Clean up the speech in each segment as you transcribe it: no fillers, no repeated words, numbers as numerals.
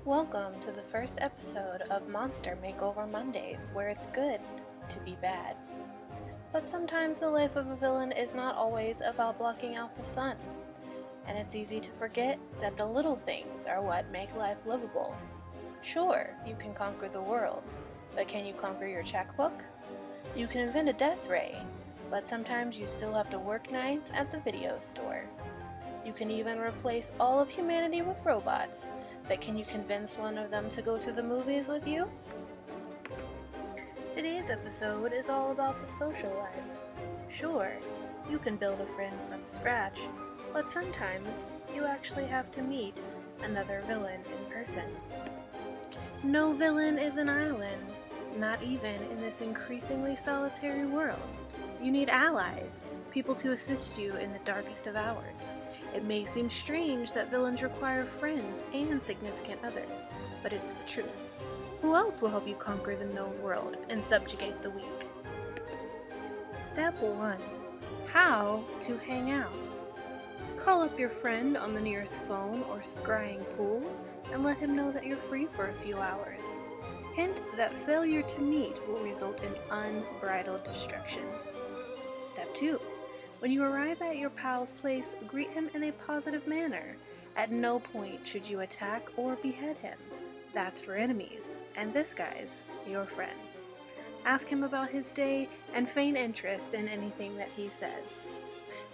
Welcome to the first episode of Monster Makeover Mondays, where it's good to be bad. But sometimes the life of a villain is not always about blocking out the sun, and it's easy to forget that the little things are what make life livable. Sure, you can conquer the world, but can you conquer your checkbook? You can invent a death ray, but sometimes you still have to work nights at the video store. You can even replace all of humanity with robots, but can you convince one of them to go to the movies with you? Today's episode is all about the social life. Sure, you can build a friend from scratch, but sometimes you actually have to meet another villain in person. No villain is an island, not even in this increasingly solitary world. You need allies, people to assist you in the darkest of hours. It may seem strange that villains require friends and significant others, but it's the truth. Who else will help you conquer the known world and subjugate the weak? Step 1. How to hang out. Call up your friend on the nearest phone or scrying pool and let him know that you're free for a few hours. Hint that failure to meet will result in unbridled destruction. Step 2. When you arrive at your pal's place, greet him in a positive manner. At no point should you attack or behead him. That's for enemies, and this guy's your friend. Ask him about his day and feign interest in anything that he says.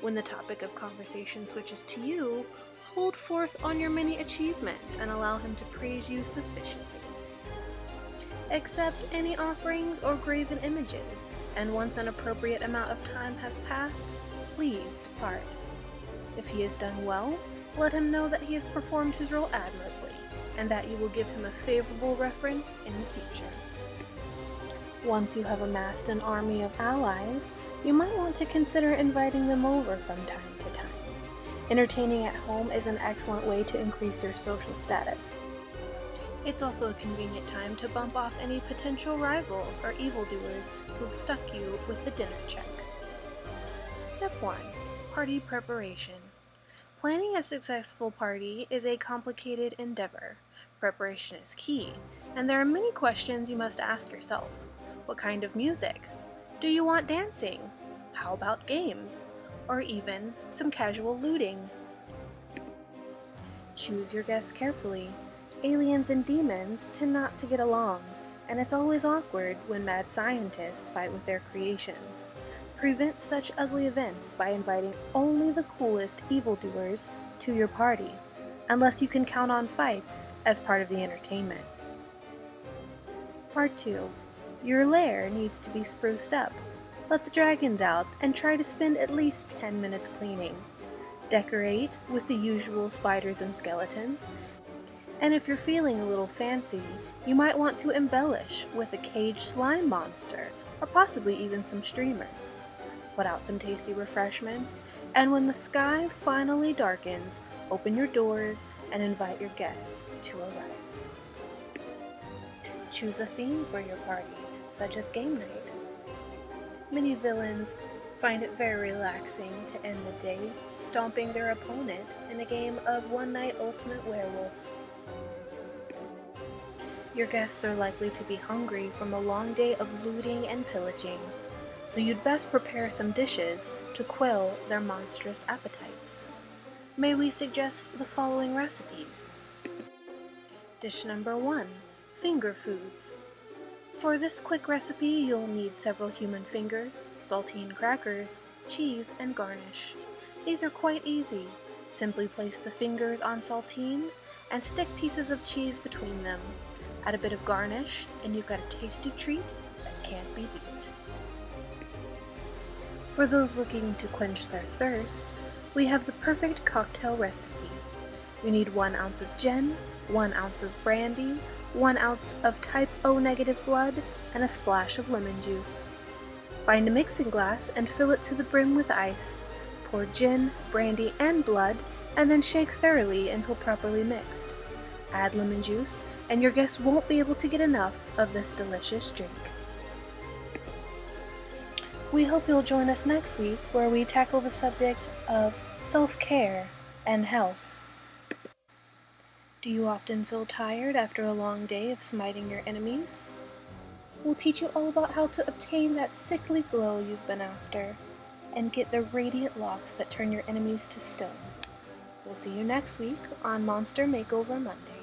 When the topic of conversation switches to you, hold forth on your many achievements and allow him to praise you sufficiently. Accept any offerings or graven images, and once an appropriate amount of time has passed, please depart. If he has done well, let him know that he has performed his role admirably, and that you will give him a favorable reference in the future. Once you have amassed an army of allies, you might want to consider inviting them over from time to time. Entertaining at home is an excellent way to increase your social status. It's also a convenient time to bump off any potential rivals or evildoers who've stuck you with the dinner check. Step 1. Party preparation. Planning a successful party is a complicated endeavor. Preparation is key, and there are many questions you must ask yourself. What kind of music? Do you want dancing? How about games? Or even some casual looting? Choose your guests carefully. Aliens and demons tend not to get along, and it's always awkward when mad scientists fight with their creations. Prevent such ugly events by inviting only the coolest evildoers to your party, unless you can count on fights as part of the entertainment. Part 2. Your lair needs to be spruced up. Let the dragons out and try to spend at least 10 minutes cleaning. Decorate with the usual spiders and skeletons, and if you're feeling a little fancy, you might want to embellish with a caged slime monster, or possibly even some streamers. Put out some tasty refreshments, and when the sky finally darkens, open your doors and invite your guests to arrive. Choose a theme for your party, such as game night. Many villains find it very relaxing to end the day stomping their opponent in a game of one-night ultimate werewolf. Your guests are likely to be hungry from a long day of looting and pillaging, so you'd best prepare some dishes to quell their monstrous appetites. May we suggest the following recipes? Dish number 1. Finger foods. For this quick recipe, you'll need several human fingers, saltine crackers, cheese, and garnish. These are quite easy. Simply place the fingers on saltines and stick pieces of cheese between them. Add a bit of garnish, and you've got a tasty treat that can't be beat. For those looking to quench their thirst, we have the perfect cocktail recipe. You need 1 ounce of gin, 1 ounce of brandy, 1 ounce of type O negative blood, and a splash of lemon juice. Find a mixing glass and fill it to the brim with ice. Pour gin, brandy, and blood, and then shake thoroughly until properly mixed. Add lemon juice, and your guests won't be able to get enough of this delicious drink. We hope you'll join us next week where we tackle the subject of self-care and health. Do you often feel tired after a long day of smiting your enemies? We'll teach you all about how to obtain that sickly glow you've been after, and get the radiant locks that turn your enemies to stone. We'll see you next week on Monster Makeover Monday.